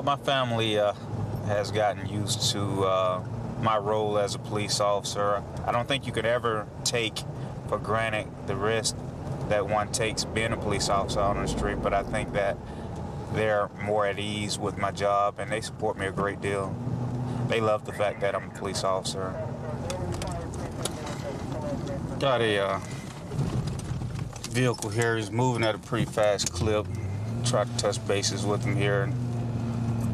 My family has gotten used to my role as a police officer. I don't think you could ever take for granted the risk that one takes being a police officer out on the street, but I think that they're more at ease with my job and they support me a great deal. They love the fact that I'm a police officer. Got a vehicle here. He's moving at a pretty fast clip. Try to touch bases with him here and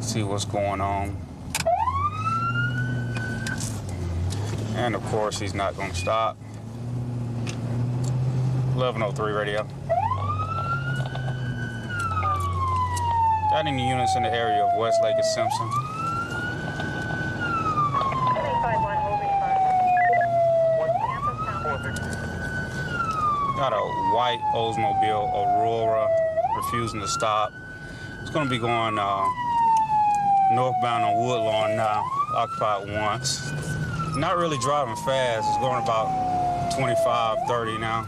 see what's going on. And of course, he's not going to stop. 1103 radio. Got any units in the area of Westlake and Simpson? Got a white Oldsmobile Aurora refusing to stop. It's going to be going northbound on Woodlawn now, occupied once. Not really driving fast. It's going about 25, 30 now.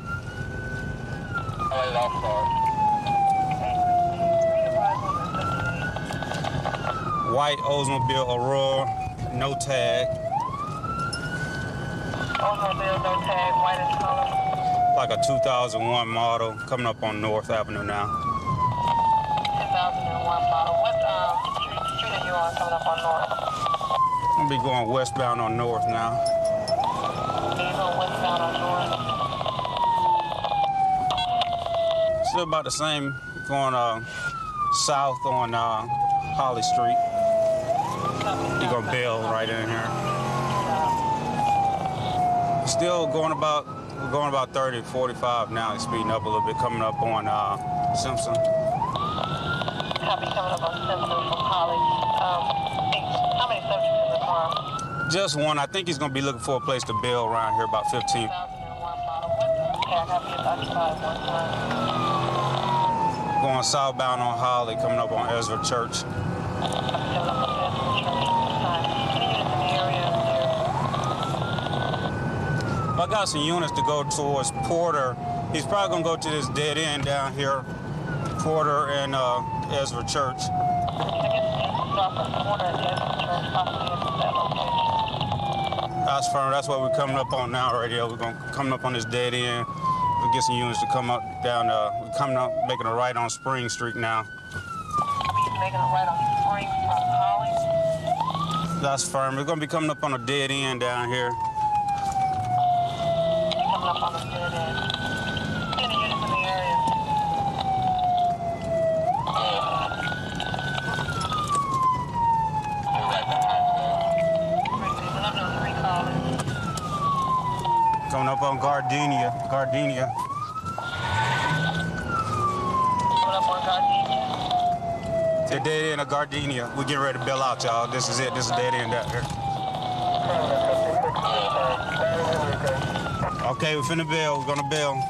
White Oldsmobile Aurora, no tag. Oldsmobile, no tag, white in color. Like a 2001 model, coming up on North Avenue now. 2001 model. What street are you on coming up on North? I'm gonna be going westbound on North now. Okay, you going westbound on North? Still about the same, going south on Holly Street. You're gonna bail right in here. Still going about, we're going about 30, 45 now. He's speeding up a little bit, coming up on Simpson. Copy, coming up on Simpson from Holly. How many subjects in the car? Just one. I think he's gonna be looking for a place to bail around here, about 15. 2001 model. Okay, I have you occupied one time. Going southbound on Holly, coming up on Ezra Church. I got some units to go towards Porter. He's probably gonna go to this dead end down here, Porter and Ezra Church. That's firm. That's what we're coming up on now, radio. We're coming up on this dead end. We'll get some units to come up down. We're coming up, making a right on Spring Street now. Making a right on Spring from Holly. That's firm. We're gonna be coming up on a dead end down here. Coming up on the dead end. Any units in the area? Coming up on Gardenia. Coming up on Gardenia. The dead end of Gardenia. We're getting ready to bail out, y'all. This is it. This is dead end out here. Okay, we're finna bail. We're gonna bail. We're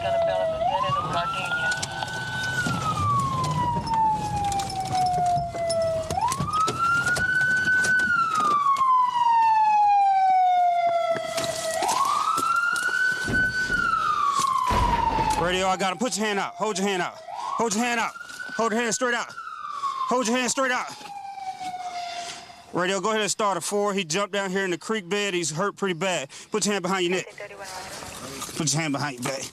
gonna bail at the dead end of Gardenia. Radio, I got him. Put your hand out. Hold your hand out. Hold your hand out. Hold your hand straight out. Hold your hand straight out. Radio, go ahead and start a 4. He jumped down here in the creek bed. He's hurt pretty bad. Put your hand behind your neck. Put your hand behind your back.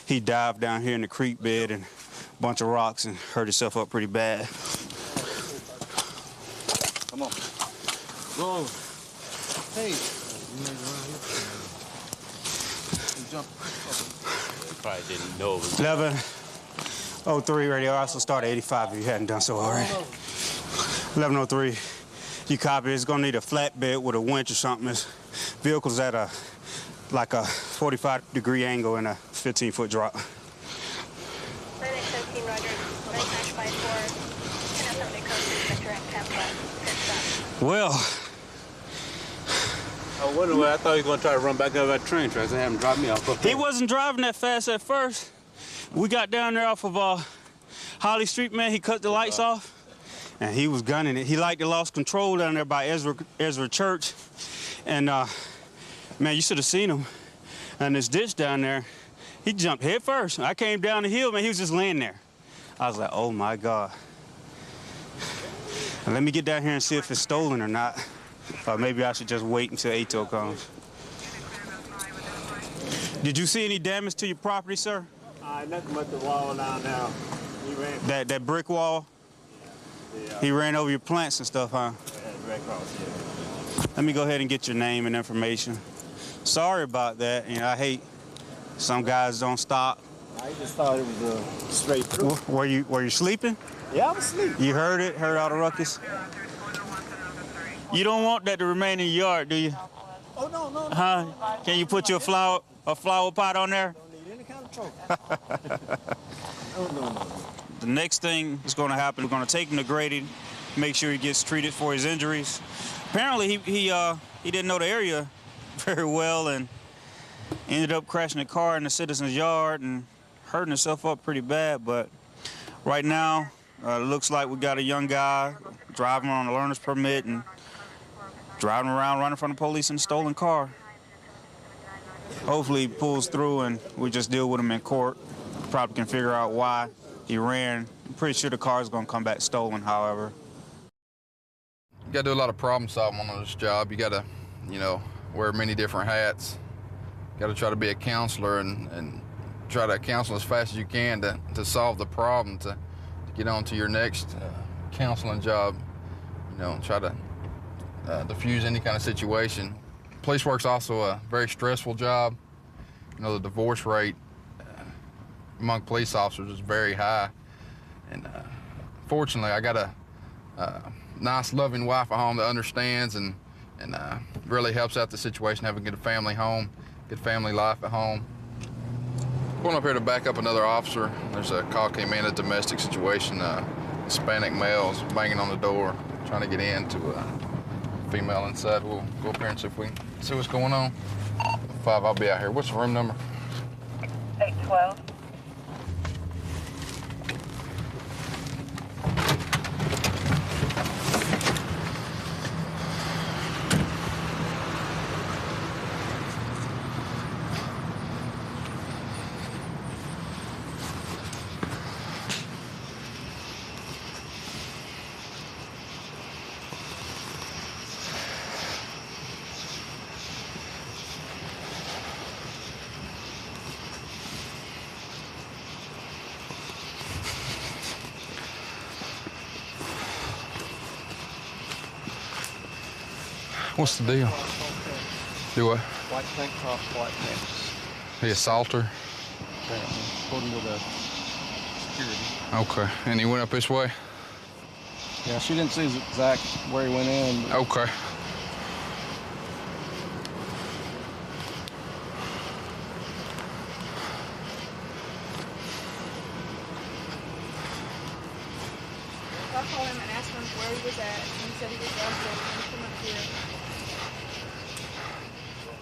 He dived down here in the creek bed and a bunch of rocks and hurt himself up pretty bad. Come on. Go. Hey. Jump. Probably didn't know it was 1103 radio. I also started 85 if you hadn't done so already. 1103. You copy. It's gonna need a flatbed with a winch or something. This vehicle's at like a 45-degree angle and a 15-foot drop. Well, I wonder why I thought he was gonna try to run back over that train tracks and have him drop me off. he wasn't driving that fast at first. We got down there off of Holly Street, man. He cut the lights off, and he was gunning it. He liked to lost control down there by Ezra Church, and Man, you should have seen him. And this ditch down there, he jumped head first. I came down the hill, man, he was just laying there. I was like, oh my God. And let me get down here and see if it's stolen or not. Or maybe I should just wait until ATO comes. Did you see any damage to your property, sir? Nothing but the wall down there. He ran. That brick wall? Yeah. He ran over your plants and stuff, huh? Yeah, right across here. Let me go ahead and get your name and information. Sorry about that. You know, I hate some guys don't stop. I just thought it was straight through. Were you sleeping? Yeah, I was asleep. You heard it? Heard all the ruckus? You don't want that to remain in your yard, do you? Oh, no. Huh? Can you put your flower pot on there? Don't need any kind of trophy. No. The next thing that's going to happen, we're going to take him to Grady, make sure he gets treated for his injuries. Apparently, he didn't know the area very well and ended up crashing a car in the citizen's yard and hurting himself up pretty bad. But right now, it looks like we got a young guy driving on a learner's permit and driving around running from the police in a stolen car. Hopefully he pulls through and we just deal with him in court. Probably can figure out why he ran. I'm pretty sure the car is going to come back stolen, however. You got to do a lot of problem solving on this job. You got to, wear many different hats. You got to try to be a counselor and try to counsel as fast as you can to solve the problem, to get on to your next counseling job. Try to diffuse any kind of situation. Police work's also a very stressful job. The divorce rate among police officers is very high. And fortunately, I got a nice, loving wife at home that understands and really helps out the situation, having a good family home, good family life at home. Going up here to back up another officer. There's a call came in, a domestic situation. Hispanic males banging on the door, trying to get in to a female inside. We'll go up here and see if we can see what's going on. 5, I'll be out here. What's the room number? 812. What's the deal? Do what? White tank top, white pants. He assaulted her? Apparently. According to the security. Okay. And he went up this way? Yeah, she didn't see exact where he went in. But... Okay. I called him and asked him where he was at, and he said he was down there and come up here.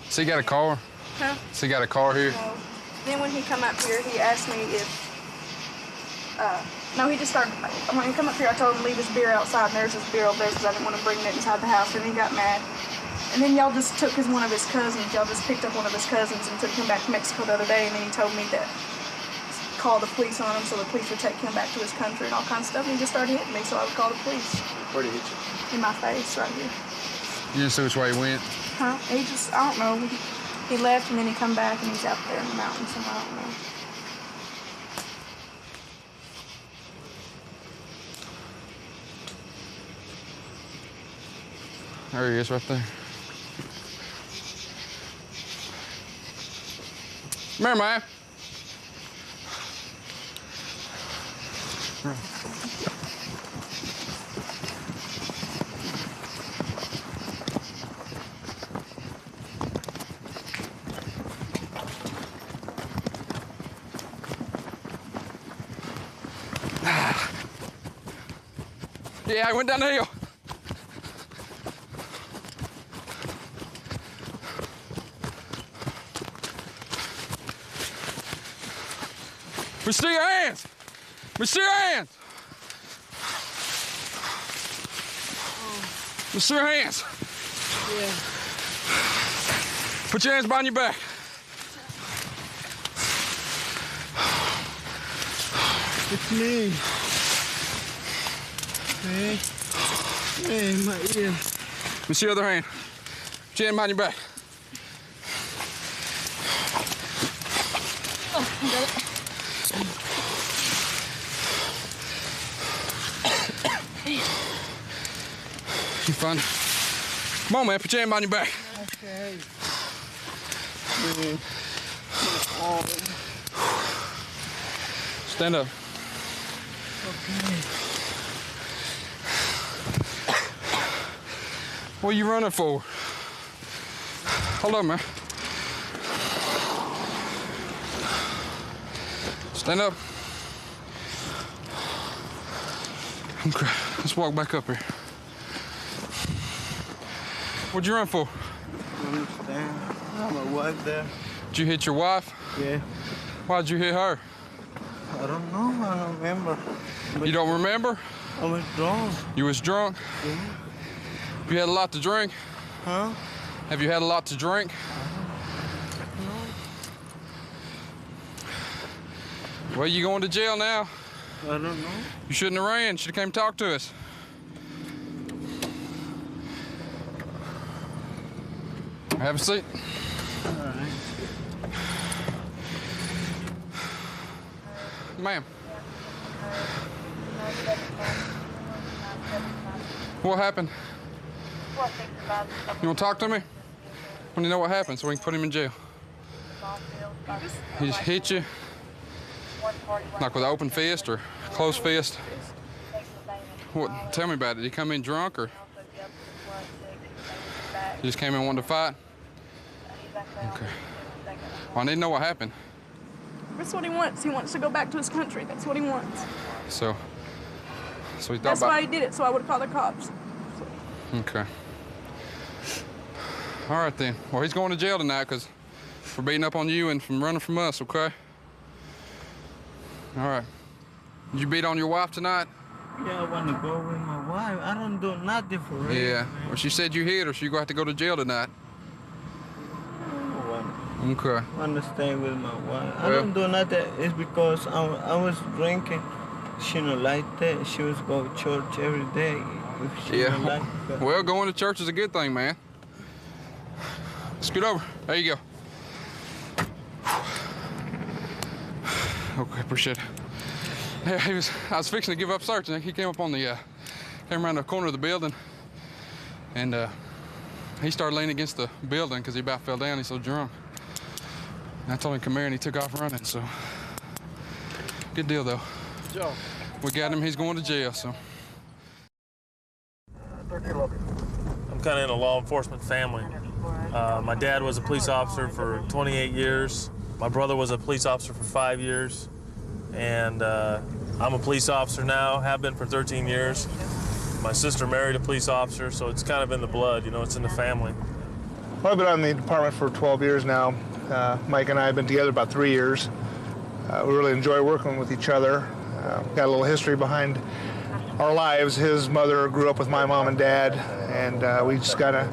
So he got a car? Huh? So he got a car here? No. Then when he come up here, he asked me if, no, he just started, when he come up here, I told him to leave his beer outside, and there's his beer over there because I didn't want to bring it inside the house, and he got mad. And then y'all just took one of his cousins, y'all just picked up one of his cousins and took him back to Mexico the other day, and then he told me that call the police on him so the police would take him back to his country and all kinds of stuff, and he just started hitting me, so I would call the police. Where did he hit you? In my face, right here. You didn't see which way he went? Huh? He just, I don't know. He left and then he come back and he's out there in the mountains somewhere, I don't know. There he is right there. Come here, man. Yeah, I went down the hill. Let me see your hands. Let me see your hands. Let me see your hands. Yeah. Put your hands behind your back. It's me. Hey, my ear. Let me see your other hand. Put your hand behind your back. You fine? Come on, man. Put your hand behind your back. Okay. Stand up. What are you running for? Hold on, man. Stand up. Okay, let's walk back up here. What'd you run for? I understand. I'm a wife there. Did you hit your wife? Yeah. Why'd you hit her? I don't know. I don't remember. You don't remember? I was drunk. You was drunk? Yeah. You had a lot to drink? Huh? Have you had a lot to drink? Well, you going to jail now. I don't know. You shouldn't have ran. Should have came talk to us. Have a seat. All right. Ma'am. What happened? You want to talk to me? When you know what happened, so we can put him in jail. He just hit you? Like with an open fist or closed fist? What? Tell me about it. Did he come in drunk or? He just came in wanting to fight? Okay. Well, I need to know what happened. That's what he wants. He wants to go back to his country. That's what he wants. So he thought That's about... why he did it, so I would call the cops. Okay. All right then. Well, he's going to jail tonight because we're beating up on you and from running from us, okay? All right. Did you beat on your wife tonight? Yeah, I want to go with my wife. I don't do nothing for her. Yeah. Man. Well, she said you hit her, so you're going to have to go to jail tonight. I Okay. want to stay with my wife. I Well- don't do nothing. It's because I was drinking. She don't like that. She was going to church every day. If she don't like that. Well, going to church is a good thing, man. Scoot over. There you go. Okay, appreciate it. Yeah, I was fixing to give up searching. He came up on the, came around the corner of the building, and he started leaning against the building because he about fell down. He's so drunk. And I told him come here, and he took off running. So, good deal though. Joe. We got him. He's going to jail. So. I'm kind of in a law enforcement family. My dad was a police officer for 28 years. My brother was a police officer for 5 years. And I'm a police officer now, have been for 13 years. My sister married a police officer, so it's kind of in the blood, you know, it's in the family. Well, I've been on the department for 12 years now. Mike and I have been together about 3 years. We really enjoy working with each other. Got a little history behind our lives. His mother grew up with my mom and dad, and we just kind of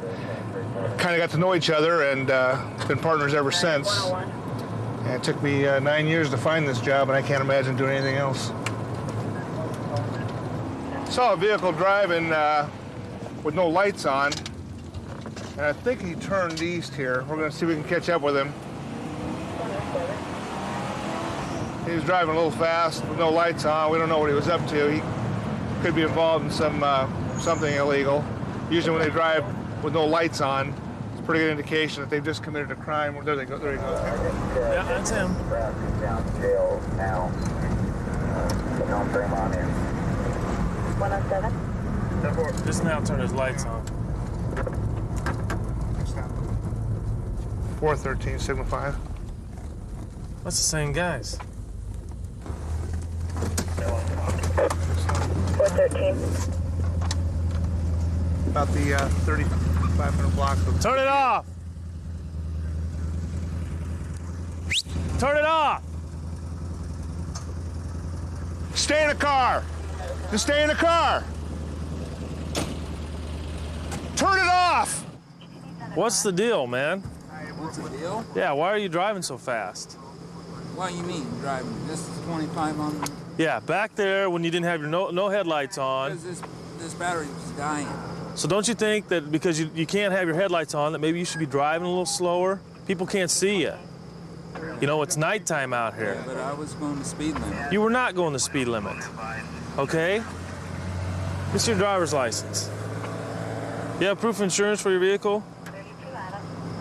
got to know each other and been partners ever since. And it took me 9 years to find this job, and I can't imagine doing anything else. Saw a vehicle driving with no lights on, and I think he turned east here. We're going to see if we can catch up with him. He was driving a little fast with no lights on. We don't know what he was up to. He could be involved in something illegal. Usually when they drive with no lights on, it's a pretty good indication that they've just committed a crime. There they go. There he goes. Yeah, that's him. Jail now. Bring him on in. 107. Just now turned his lights on. 413, Signal 5. That's the same guys. 413. About the 3,500 block of... Turn it off! Turn it off! Stay in the car! Just stay in the car! Turn it off! What's the deal, man? What's the deal? Yeah, why are you driving so fast? What do you mean driving? This is 25 on. Yeah, back there when you didn't have your no headlights on. Because this battery was dying. So don't you think that because you can't have your headlights on, that maybe you should be driving a little slower? People can't see you. You know, it's nighttime out here. Yeah, but I was going the speed limit. You were not going the speed limit, okay? This is your driver's license. You have proof of insurance for your vehicle?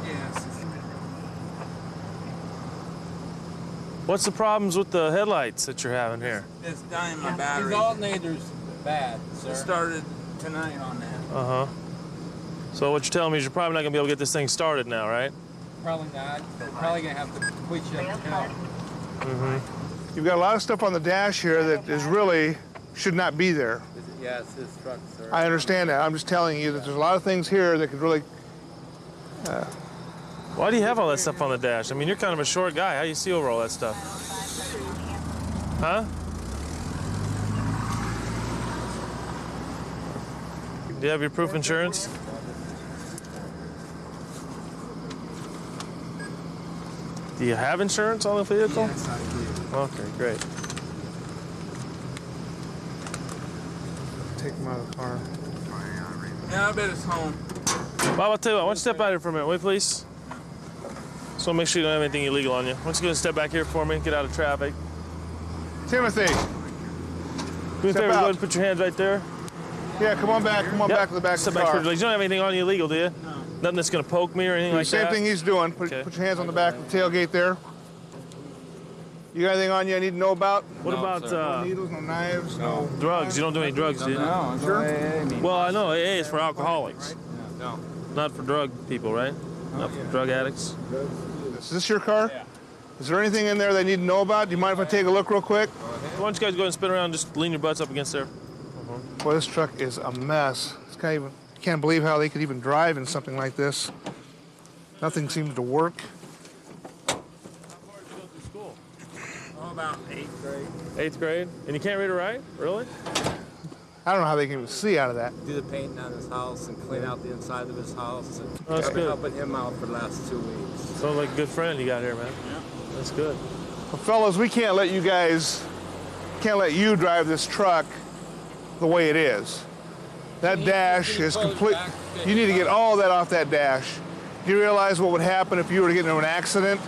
Yes. What's the problems with the headlights that you're having here? It's dying my battery. His alternator's bad, sir. It started tonight on that. Uh-huh. So what you're telling me is you're probably not going to be able to get this thing started now, right? Probably not. Probably going to have to quit you up the hill. Mm-hmm. You've got a lot of stuff on the dash here that is really should not be there. Yeah, it's his truck, sir. I understand that. I'm just telling you that there's a lot of things here that could really. Why do you have all that stuff on the dash? I mean, you're kind of a short guy. How do you see over all that stuff? Huh? Do you have your proof of insurance? Do you have insurance on the vehicle? Yes, I do. Okay, great. Take them out of the car. Yeah, I bet it's home. Bob, I'll tell you what, why don't you step out here for a minute, will you please? So make sure you don't have anything illegal on you. Why don't you go and step back here for me, get out of traffic. Timothy. Do me a Step favor, go out. ahead and put your hands right there. Yeah, come on back. Come on Yep. back to the back Step of the back car. for, you don't have anything on you illegal, do you? No. Nothing that's gonna poke me or anything Do the like same that? thing he's doing. Put your hands on the back of the tailgate there. You got anything on you I need to know about? What about no needles, no knives, no drugs? You don't do any drugs, do you? No, Sure. Well, I know AA is for alcoholics, No. not for drug people, right? Not for drug addicts. Is this your car? Yeah. Is there anything in there they need to know about? Do you mind if I take a look real quick? Why don't you guys go ahead and spin around and just lean your butts up against there? Boy, this truck is a mess. This guy even can't believe how they could even drive in something like this. Nothing seems to work. Oh, about 8th grade. 8th grade? And you can't read or write? Really? I don't know how they can even see out of that. Do the painting on his house and clean out the inside of his house. And Oh, that's I've been good. helping him out for the last 2 weeks. Sounds like a good friend you got here, man. Yeah. That's good. Well, fellas, we can't let you drive this truck the way it is. That dash is complete. You need to get all that off that dash. Do you realize what would happen if you were to get into an accident?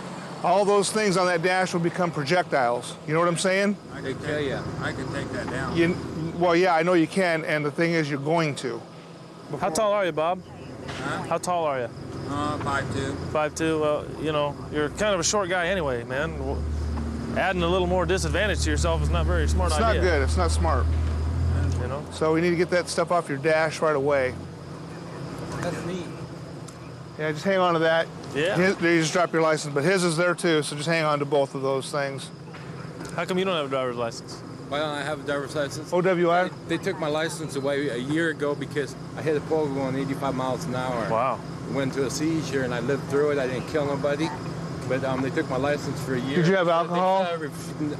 All those things on that dash would become projectiles. You know what I'm saying? I can kill you. I can take that down. Well, yeah, I know you can, and the thing is, you're going to. How tall are you, Bob? Huh? How tall are you? 5'2". 5'2". Well, you know, you're kind of a short guy anyway, man. Adding a little more disadvantage to yourself is not very smart It's idea. not good. It's not smart. You know? So we need to get that stuff off your dash right away. That's neat. Yeah, just hang on to that. Yeah. You just drop your license, but his is there too, so just hang on to both of those things. How come you don't have a driver's license? Why don't I have a driver's license? OWI? They took my license away a year ago because I hit a pole going 85 miles an hour. Wow. Went to a seizure and I lived through it. I didn't kill nobody. But they took my license for a year. Did you have alcohol?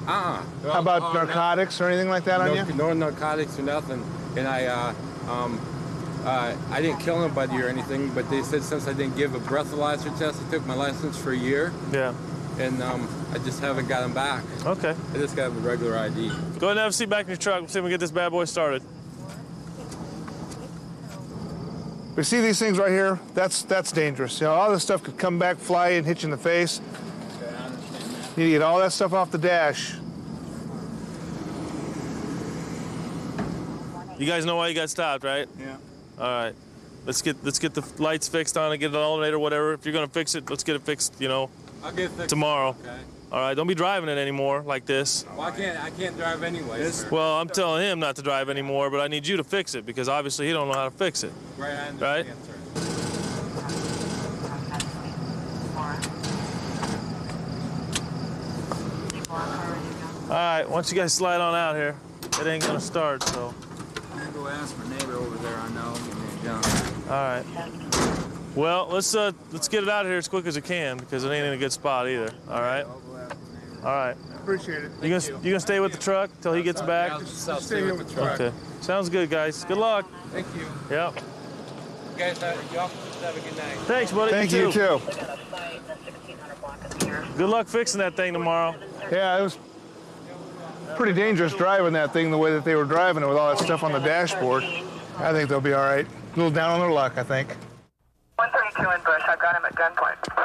How How about narcotics or anything like that on you? No narcotics or nothing. And I didn't kill nobody or anything, but they said since I didn't give a breathalyzer test, they took my license for a year. Yeah. And I just haven't got them back. Okay. I just got a regular ID. Go ahead and have a seat back in your truck. We'll see if we can get this bad boy started. We see these things right here? That's dangerous. You know, all this stuff could come back, fly, and hit you in the face. Okay, I understand that. You need to get all that stuff off the dash. You guys know why you got stopped, right? Yeah. All right. Let's get the lights fixed on it, get an alternator, whatever. If you're gonna fix it, let's get it fixed, you know, I'll get fixed tomorrow. Okay. All right, don't be driving it anymore like this. Well, I can't drive anyway. Sir. Well, I'm telling him not to drive anymore, but I need you to fix it because obviously he don't know how to fix it. Right, I understand, Right? sir. All right, once you guys slide on out here, it ain't gonna start, so. I'm gonna go ask my neighbor over there I know. Give me a gun. All right. Well, let's get it out of here as quick as we can because it ain't in a good spot either. All right. I'll go ask my neighbor. All right. Appreciate it. You gonna stay with the truck till he gets back? I'll stay with the truck. Okay. Sounds good, guys. Good luck. Thank you. Yep. guys y'all have a good night. Thanks, buddy. Thank you too. Good luck fixing that thing tomorrow. Yeah, it was pretty dangerous driving that thing the way that they were driving it with all that stuff on the dashboard. I think they'll be all right. A little down on their luck, I think. 132 in Bush. I've got him at gunpoint.